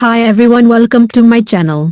Hi everyone, welcome to my channel.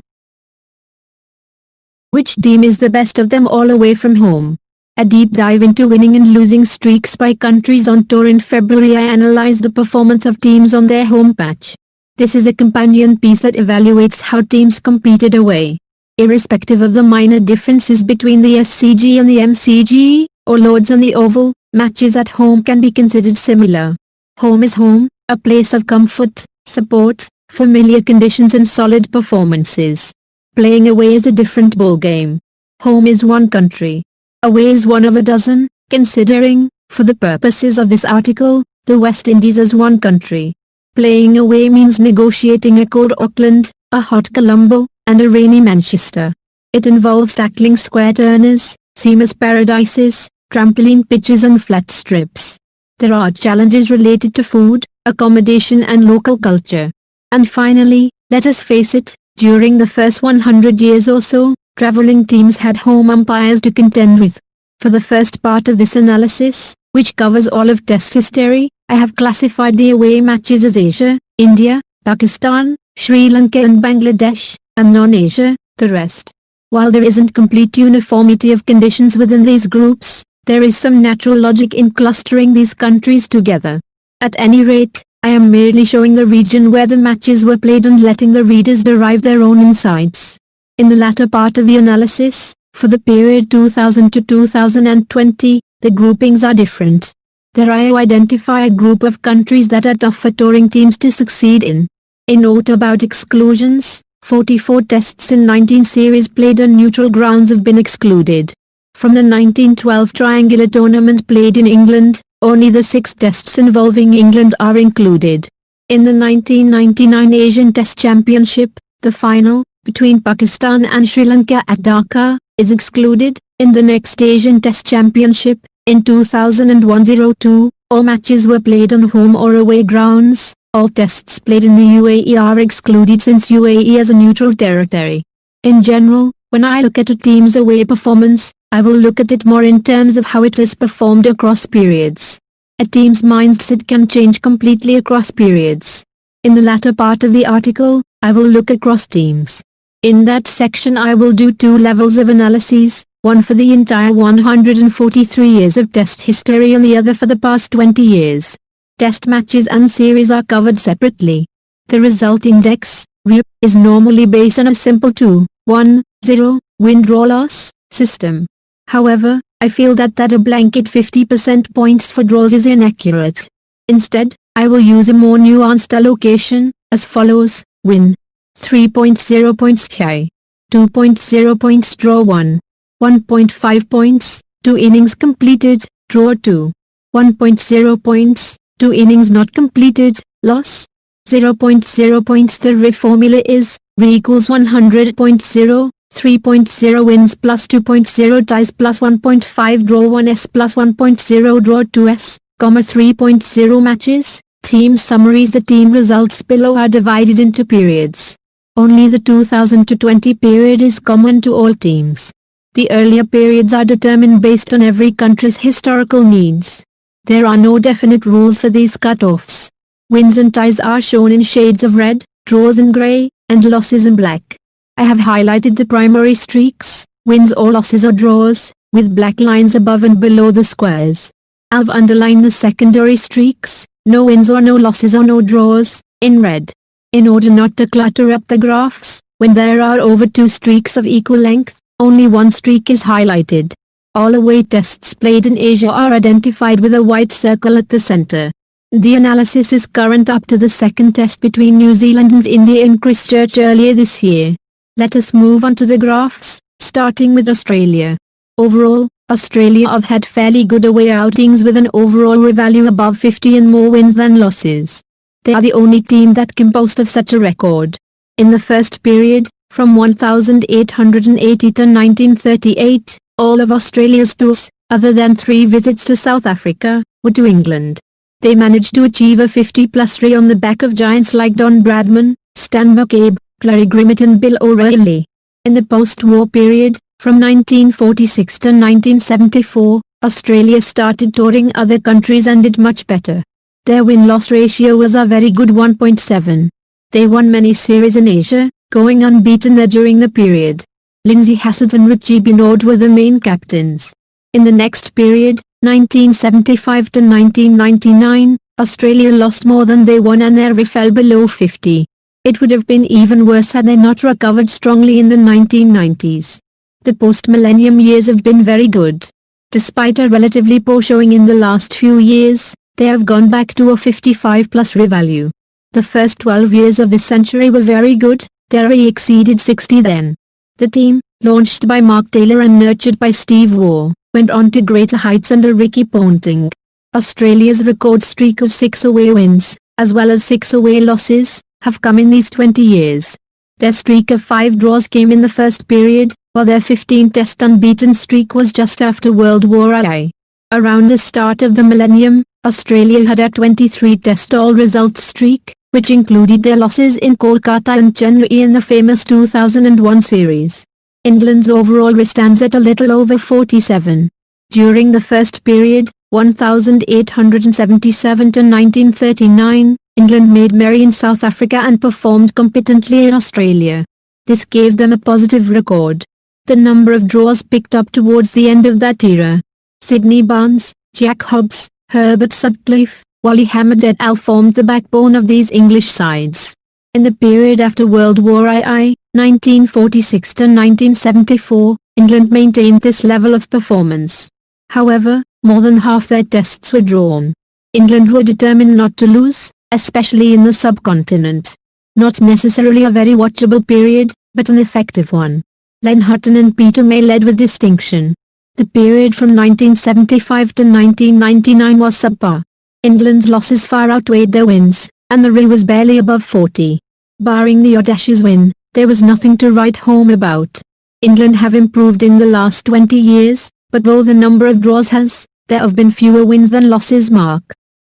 Which team is the best of them all away from home? A deep dive into winning and losing streaks by countries on tour. In February I analyzed the performance of teams on their home patch. This is a companion piece that evaluates how teams competed away. Irrespective of the minor differences between the SCG and the MCG, or Lords and the Oval, matches at home can be considered similar. Home is home, a place of comfort, support, familiar conditions and solid performances. Playing away is a different ballgame. Home is one country. Away is one of a dozen, considering, for the purposes of this article, the West Indies as one country. Playing away means negotiating a cold Auckland, a hot Colombo, and a rainy Manchester. It involves tackling square turners, seamless paradises, trampoline pitches and flat strips. There are challenges related to food, accommodation and local culture. And finally, let us face it, during the first 100 years or so, traveling teams had home umpires to contend with. For the first part of this analysis, which covers all of Test history, I have classified the away matches as Asia, India, Pakistan, Sri Lanka and Bangladesh, and non-Asia, the rest. While there isn't complete uniformity of conditions within these groups, there is some natural logic in clustering these countries together. At any rate, I am merely showing the region where the matches were played and letting the readers derive their own insights. In the latter part of the analysis, for the period 2000 to 2020, the groupings are different. There I identify a group of countries that are tough for touring teams to succeed in. A note about exclusions: 44 tests in 19 series played on neutral grounds have been excluded. From the 1912 triangular tournament played in England, only the 6 tests involving England are included. In the 1999 Asian Test Championship, the final, between Pakistan and Sri Lanka at Dhaka, is excluded. In the next Asian Test Championship, in 2001-02, all matches were played on home or away grounds. All tests played in the UAE are excluded since UAE is a neutral territory. In general, when I look at a team's away performance, I will look at it more in terms of how it is performed across periods. A team's mindset can change completely across periods. In the latter part of the article, I will look across teams. In that section I will do 2 levels of analyses, one for the entire 143 years of Test history and the other for the past 20 years. Test matches and series are covered separately. The result index, REA, is normally based on a simple 2-1-0, win-draw-loss system. However, I feel that a blanket 50% points for draws is inaccurate. Instead, I will use a more nuanced allocation, as follows: win 3.0 points, tie 2.0 points, draw 1.5 points, 2 innings completed, draw 2, 1.0 points, 2 innings not completed, loss 0.0 points. The REA formula is REA equals 100.0, 3.0 wins plus 2.0 ties plus 1.5 draw 1s plus 1.0 draw 2s, 3.0 matches. Team summaries: the team results below are divided into periods. Only the 2000 to 20 period is common to all teams. The earlier periods are determined based on every country's historical needs. There are no definite rules for these cutoffs. Wins and ties are shown in shades of red, draws in grey, and losses in black. I have highlighted the primary streaks, wins or losses or draws, with black lines above and below the squares. I've underlined the secondary streaks, no wins or no losses or no draws, in red. In order not to clutter up the graphs, when there are over 2 streaks of equal length, only one streak is highlighted. All away tests played in Asia are identified with a white circle at the center. The analysis is current up to the second test between New Zealand and India in Christchurch earlier this year. Let us move on to the graphs, starting with Australia. Overall, Australia have had fairly good away outings with an overall REA value above 50 and more wins than losses. They are the only team that can boast of such a record. In the first period, from 1880 to 1938, all of Australia's tours, other than 3 visits to South Africa, were to England. They managed to achieve a 50-plus REA on the back of giants like Don Bradman, Stan McCabe, Clary Grimmett and Bill O'Reilly. In the post-war period, from 1946 to 1974, Australia started touring other countries and did much better. Their win-loss ratio was a very good 1.7. They won many series in Asia, going unbeaten there during the period. Lindsay Hassett and Richie Benaud were the main captains. In the next period, 1975 to 1999, Australia lost more than they won and their RE fell below 50. It would have been even worse had they not recovered strongly in the 1990s. The post-millennium years have been very good. Despite a relatively poor showing in the last few years, they have gone back to a 55+ RE value. The first 12 years of this century were very good, their RE exceeded 60 then. The team, launched by Mark Taylor and nurtured by Steve Waugh, went on to greater heights under Ricky Ponting. Australia's record streak of 6 away wins, as well as 6 away losses, have come in these 20 years. Their streak of 5 draws came in the first period, while their 15-test unbeaten streak was just after World War I. Around the start of the millennium, Australia had a 23-test all-result streak, which included their losses in Kolkata and Chennai in the famous 2001 series. England's overall RE stands at a little over 47. During the first period, 1877 to 1939, England made merry in South Africa and performed competently in Australia. This gave them a positive record. The number of draws picked up towards the end of that era. Sydney Barnes, Jack Hobbs, Herbert Sutcliffe, Wally Hammond et al. Formed the backbone of these English sides. In the period after World War I, 1946 to 1974, England maintained this level of performance. However, more than half their tests were drawn. England were determined not to lose, especially in the subcontinent. Not necessarily a very watchable period, but an effective one. Len Hutton and Peter May led with distinction. The period from 1975 to 1999 was subpar. England's losses far outweighed their wins, and the RE was barely above 40. Barring the audacious win, there was nothing to write home about. England have improved in the last 20 years, but though the number of draws has, there have been fewer wins than losses.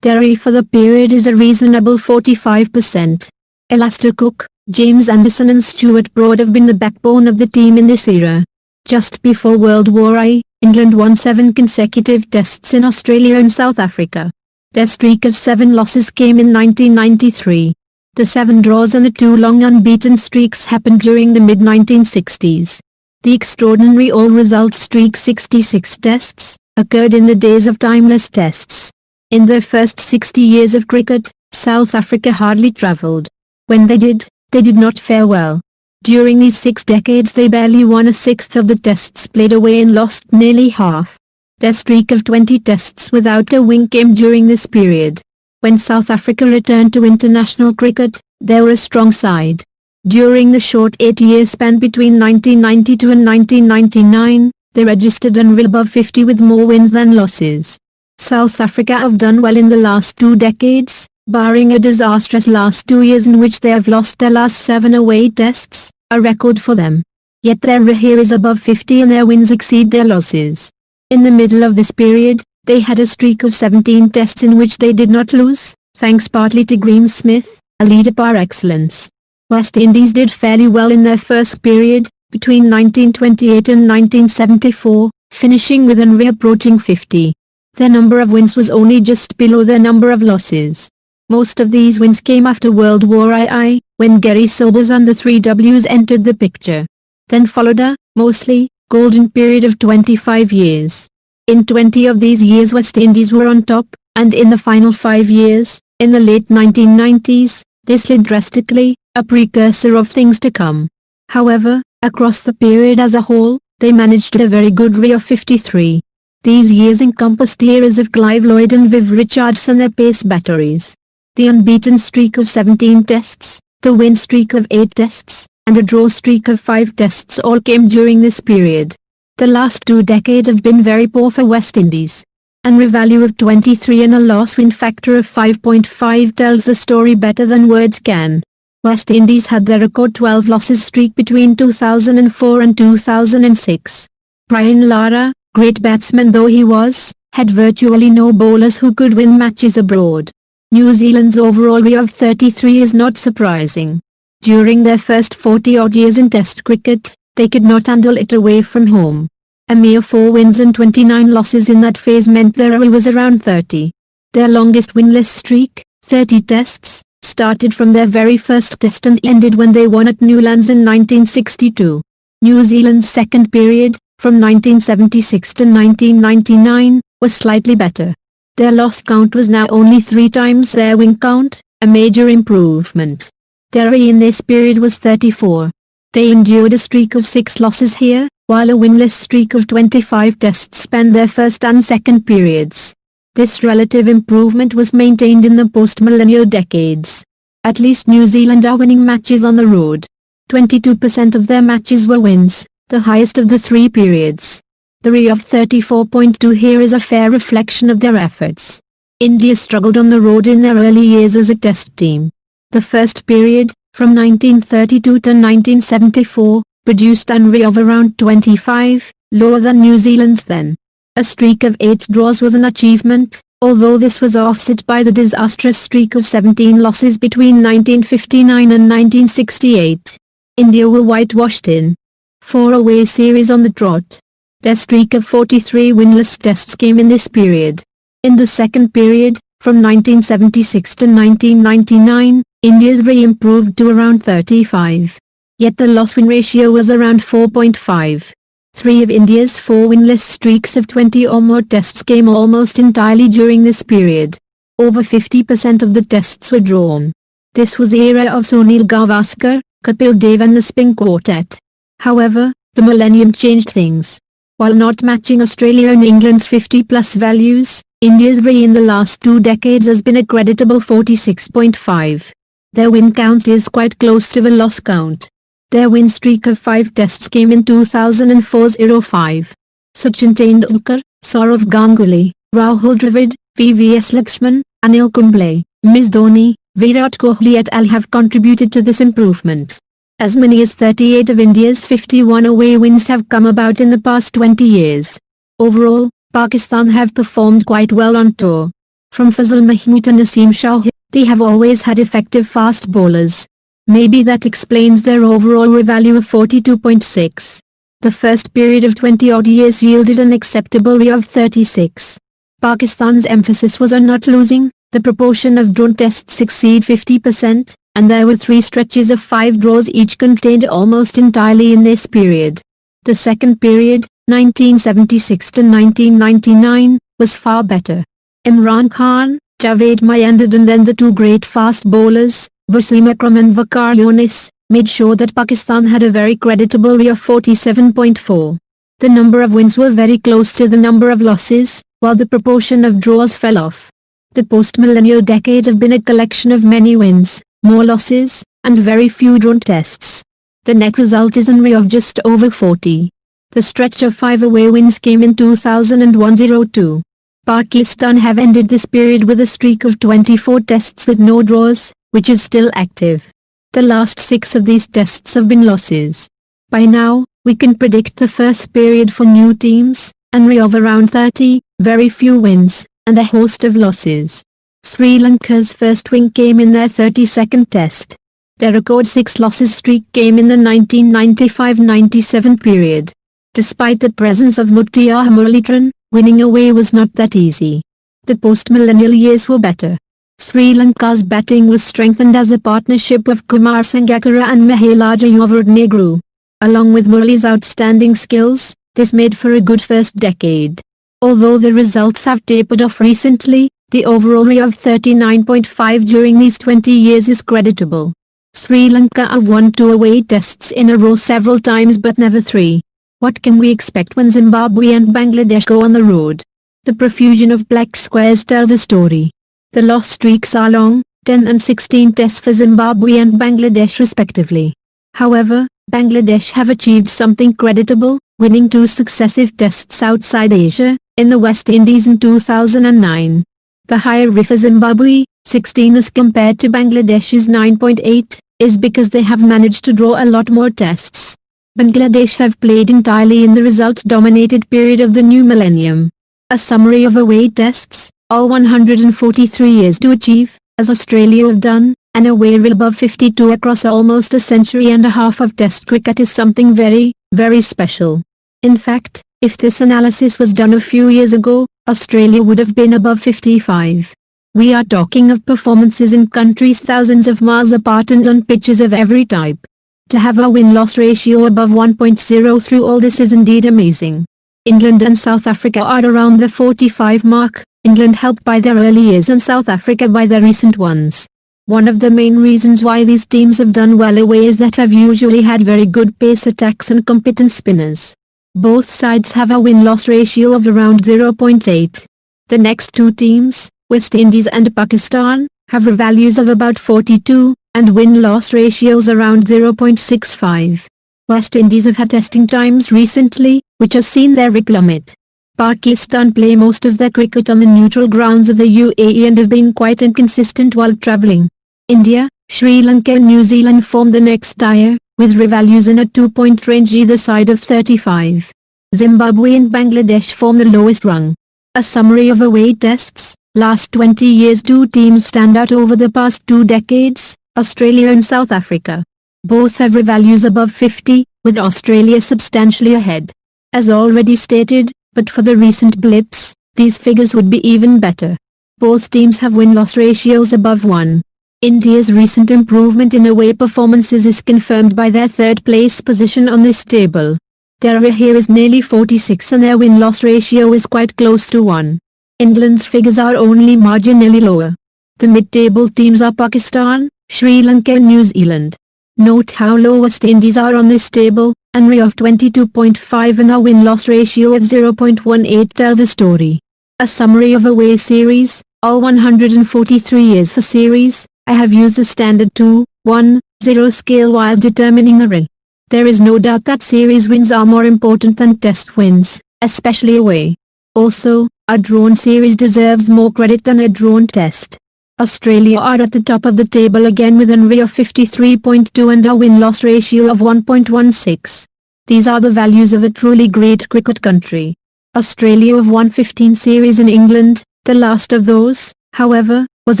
Their RE for the period is a reasonable 45%. Alastair Cook, James Anderson and Stuart Broad have been the backbone of the team in this era. Just before World War I, England won 7 consecutive tests in Australia and South Africa. Their streak of 7 losses came in 1993. The 7 draws and the 2 long unbeaten streaks happened during the mid-1960s. The extraordinary all-result streak 66 tests, occurred in the days of timeless tests. In their first 60 years of cricket, South Africa hardly travelled. When they did not fare well. During these 6 decades they barely won a sixth of the tests played away and lost nearly half. Their streak of 20 tests without a win came during this period. When South Africa returned to international cricket, they were a strong side. During the short 8-year span between 1992 and 1999, they registered an RE above 50 with more wins than losses. South Africa have done well in the last 2 decades, barring a disastrous last 2 years in which they have lost their last 7 away tests, a record for them. Yet their RE here is above 50 and their wins exceed their losses. In the middle of this period, they had a streak of 17 tests in which they did not lose, thanks partly to Graeme Smith, a leader par excellence. West Indies did fairly well in their first period, between 1928 and 1974, finishing with an RE approaching 50. Their number of wins was only just below their number of losses. Most of these wins came after World War I, when Gary Sobers and the 3Ws entered the picture. Then followed a, mostly, golden period of 25 years. In 20 of these years West Indies were on top, and in the final 5 years, in the late 1990s, they slid drastically, a precursor of things to come. However, across the period as a whole, they managed a very good RE of 53. These years encompassed the eras of Clive Lloyd and Viv Richards and their pace batteries. The unbeaten streak of 17 tests, the win streak of 8 tests, and a draw streak of 5 tests all came during this period. The last 2 decades have been very poor for West Indies. An RE value of 23 and a loss-win factor of 5.5 tells the story better than words can. West Indies had their record 12 losses streak between 2004 and 2006. Brian Lara, great batsman though he was, had virtually no bowlers who could win matches abroad. New Zealand's overall RE of 33 is not surprising. During their first 40-odd years in Test cricket, they could not handle it away from home. A mere 4 wins and 29 losses in that phase meant their RE was around 30. Their longest winless streak, 30 tests, started from their very first test and ended when they won at Newlands in 1962. New Zealand's second period, from 1976 to 1999, was slightly better. Their loss count was now only 3 times their win count, a major improvement. Their array in this period was 34. They endured a streak of 6 losses here, while a winless streak of 25 tests spanned their first and second periods. This relative improvement was maintained in the post-millennial decades. At least New Zealand are winning matches on the road. 22% of their matches were wins, the highest of the 3 periods. The RE of 34.2 here is a fair reflection of their efforts. India struggled on the road in their early years as a test team. The first period, from 1932 to 1974, produced an RE of around 25, lower than New Zealand's then. A streak of 8 draws was an achievement, although this was offset by the disastrous streak of 17 losses between 1959 and 1968. India were whitewashed in 4 away series on the trot. Their streak of 43 winless tests came in this period. In the second period, from 1976 to 1999, India's RE improved to around 35. Yet the loss-win ratio was around 4.5. 3 of India's 4 winless streaks of 20 or more tests came almost entirely during this period. Over 50% of the tests were drawn. This was the era of Sunil Gavaskar, Kapil Dev and the Spin Quartet. However, the millennium changed things. While not matching Australia and England's 50-plus values, India's RE in the last 2 decades has been a creditable 46.5. Their win count is quite close to the loss count. Their win streak of 5 tests came in 2004-05. Sachin Tendulkar, Sourav Ganguly, Rahul Dravid, VVS Lakshman, Anil Kumble, Ms. Dhoni, Virat Kohli et al. Have contributed to this improvement. As many as 38 of India's 51 away wins have come about in the past 20 years. Overall, Pakistan have performed quite well on tour. From Fazal Mahmood to Naseem Shah, they have always had effective fast bowlers. Maybe that explains their overall value of 42.6. The first period of 20-odd years yielded an acceptable RE of 36. Pakistan's emphasis was on not losing. The proportion of drawn tests exceed 50%, and there were 3 stretches of 5 draws each contained almost entirely in this period. The second period, 1976 to 1999, was far better. Imran Khan, Javed Mayandad and then the 2 great fast bowlers, Wasim Akram and Waqar Younis, made sure that Pakistan had a very creditable RE of 47.4. The number of wins were very close to the number of losses, while the proportion of draws fell off. The post-millennial decades have been a collection of many wins, more losses, and very few drawn tests. The net result is an RE of just over 40. The stretch of 5 away wins came in 2001-02. Pakistan have ended this period with a streak of 24 tests with no draws, which is still active. The last 6 of these tests have been losses. By now, we can predict the first period for new teams, an RE of around 30, very few wins, and a host of losses. Sri Lanka's first win came in their 32nd test. Their record 6 losses streak came in the 1995-97 period. Despite the presence of Muttiah Muralitharan, winning away was not that easy. The post-millennial years were better. Sri Lanka's batting was strengthened as a partnership of Kumar Sangakkara and Mahela Jayawardene grew. Along with Murali's outstanding skills, this made for a good first decade. Although the results have tapered off recently, the overall RE of 39.5 during these 20 years is creditable. Sri Lanka have won 2 away tests in a row several times but never 3. What can we expect when Zimbabwe and Bangladesh go on the road? The profusion of black squares tell the story. The loss streaks are long, 10 and 16 tests for Zimbabwe and Bangladesh respectively. However, Bangladesh have achieved something creditable, winning 2 successive tests outside Asia, in the West Indies in 2009. The higher RE for Zimbabwe, 16 as compared to Bangladesh's 9.8, is because they have managed to draw a lot more tests. Bangladesh have played entirely in the result-dominated period of the new millennium. A summary of away tests, all 143 years to achieve, as Australia have done, an away RE above 52 across almost a century and a half of Test cricket is something very, very special. In fact, if this analysis was done a few years ago, Australia would have been above 55. We are talking of performances in countries thousands of miles apart and on pitches of every type. To have a win-loss ratio above 1.0 through all this is indeed amazing. England and South Africa are around the 45 mark, England helped by their early years and South Africa by their recent ones. One of the main reasons why these teams have done well away is that have usually had very good pace attacks and competent spinners. Both sides have a win-loss ratio of around 0.8. The next two teams, West Indies and Pakistan, have values of about 42, and win-loss ratios around 0.65. West Indies have had testing times recently, which has seen their plummet. Pakistan play most of their cricket on the neutral grounds of the UAE and have been quite inconsistent while travelling. India, Sri Lanka and New Zealand form the next tier, with values in a 2-point range either side of 35. Zimbabwe and Bangladesh form the lowest rung. A summary of away tests. Last 20 years two teams stand out over the past 2 decades, Australia and South Africa. Both have values above 50, with Australia substantially ahead. As already stated, but for the recent blips, these figures would be even better. Both teams have win-loss ratios above 1. India's recent improvement in away performances is confirmed by their third-place position on this table. Their array here is nearly 46 and their win-loss ratio is quite close to 1. England's figures are only marginally lower. The mid-table teams are Pakistan, Sri Lanka and New Zealand. Note how low West Indies are on this table, an array of 22.5 and a win-loss ratio of 0.18 tell the story. A summary of away series, all 143 years for series. I have used the standard 2-1-0 scale while determining array. There is no doubt that series wins are more important than test wins, especially away. Also, a drawn series deserves more credit than a drawn test. Australia are at the top of the table again with an array of 53.2 and a win-loss ratio of 1.16. These are the values of a truly great cricket country. Australia have won 15 series in England, the last of those, however, was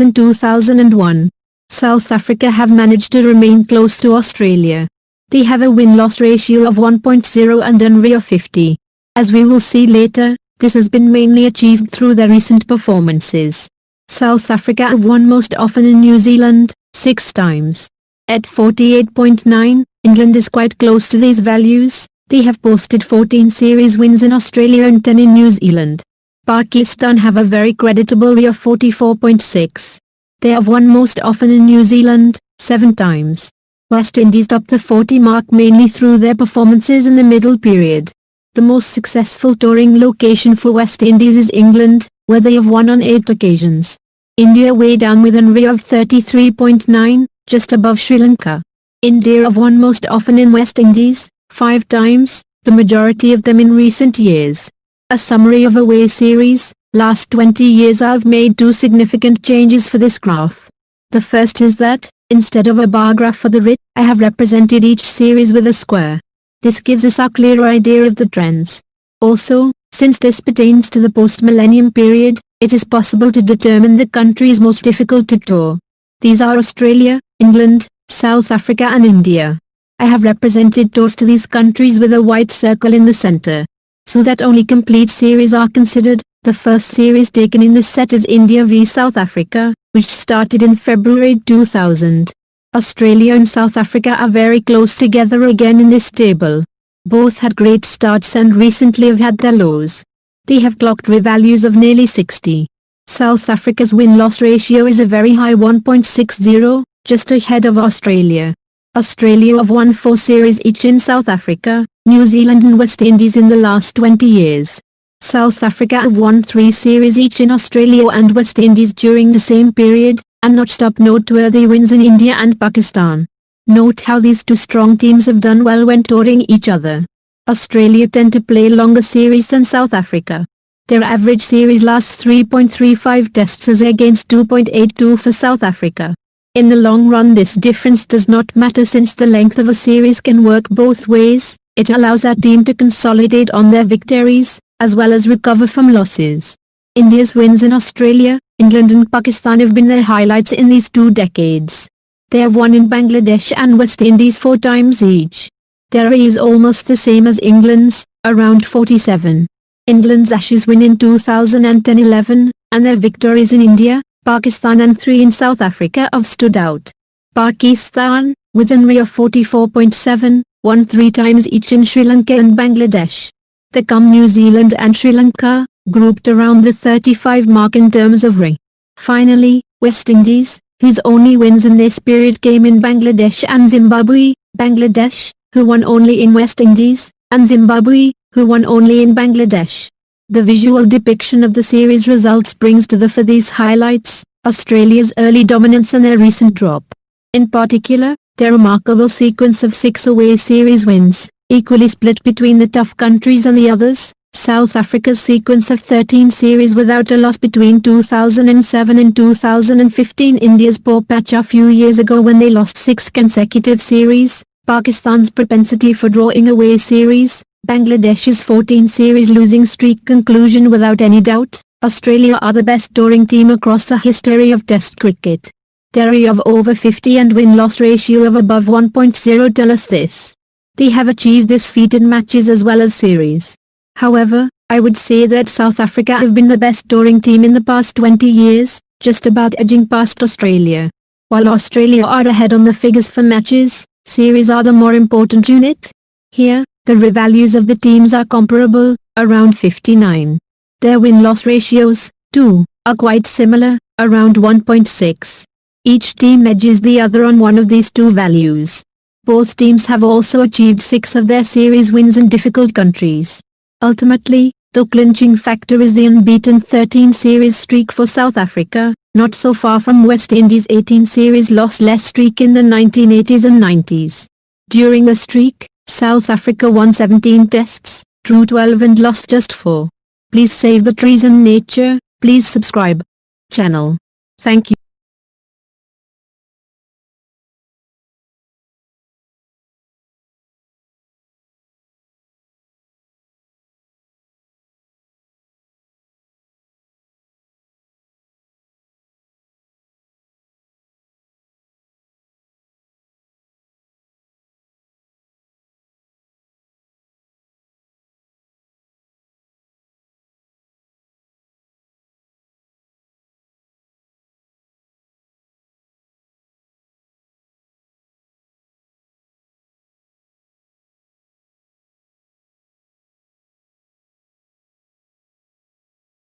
in 2001. South Africa have managed to remain close to Australia. They have a win-loss ratio of 1.0 and an array of 50. As we will see later, this has been mainly achieved through their recent performances. South Africa have won most often in New Zealand, 6 times. At 48.9, England is quite close to these values. They have posted 14 series wins in Australia and 10 in New Zealand. Pakistan have a very creditable array of 44.6. They have won most often in New Zealand, 7 times. West Indies top the 40 mark mainly through their performances in the middle period. The most successful touring location for West Indies is England, where they have won on 8 occasions. India way down with an array of 33.9, just above Sri Lanka. India have won most often in West Indies, 5 times, the majority of them in recent years. A summary of away series. Last 20 years I've made 2 significant changes for this graph. The first is that, instead of a bar graph for the RIT, I have represented each series with a square. This gives us a clear idea of the trends. Also, since this pertains to the post-millennium period, it is possible to determine the countries most difficult to tour. These are Australia, England, South Africa and India. I have represented tours to these countries with a white circle in the center. So that only complete series are considered. The first series taken in this set is India v South Africa, which started in February 2000. Australia and South Africa are very close together again in this table. Both had great starts and recently have had their lows. They have clocked values of nearly 60. South Africa's win-loss ratio is a very high 1.60, just ahead of Australia. Australia have won 4 series each in South Africa, New Zealand and West Indies in the last 20 years. South Africa have won 3 series each in Australia and West Indies during the same period, and notched up noteworthy wins in India and Pakistan. Note how these 2 strong teams have done well when touring each other. Australia tend to play longer series than South Africa. Their average series lasts 3.35 tests as against 2.82 for South Africa. In the long run this difference does not matter since the length of a series can work both ways. It allows a team to consolidate on their victories, as well as recover from losses. India's wins in Australia, England and Pakistan have been their highlights in these 2 decades. They have won in Bangladesh and West Indies 4 times each. Their array is almost the same as England's, around 47. England's Ashes win in 2010-11, and their victories in India, Pakistan and 3 in South Africa have stood out. Pakistan, with an array of 44.7, won 3 times each in Sri Lanka and Bangladesh. The New Zealand and Sri Lanka, grouped around the 35 mark in terms of array. Finally, West Indies, whose only wins in this period came in Bangladesh and Zimbabwe, Bangladesh, who won only in West Indies, and Zimbabwe, who won only in Bangladesh. The visual depiction of the series results brings to the fore these highlights: Australia's early dominance and their recent drop. In particular, their remarkable sequence of 6 away series wins, equally split between the tough countries and the others. South Africa's sequence of 13 series without a loss between 2007 and 2015. India's poor patch a few years ago when they lost 6 consecutive series. Pakistan's propensity for drawing away series. Bangladesh's 14 series losing streak. Conclusion: without any doubt, Australia are the best touring team across the history of Test cricket. Their array of over 50 and win-loss ratio of above 1.0 tell us this. They have achieved this feat in matches as well as series. However, I would say that South Africa have been the best touring team in the past 20 years, just about edging past Australia. While Australia are ahead on the figures for matches, series are the more important unit. Here, the values of the teams are comparable, around 59. Their win-loss ratios, too, are quite similar, around 1.6. Each team edges the other on one of these two values. Both teams have also achieved 6 of their series wins in difficult countries. Ultimately, the clinching factor is the unbeaten 13 series streak for South Africa, not so far from West Indies' 18 series lossless streak in the 1980s and 90s. During the streak, South Africa won 17 tests, drew 12 and lost just 4. Please save the trees and nature. Please subscribe channel. Thank you.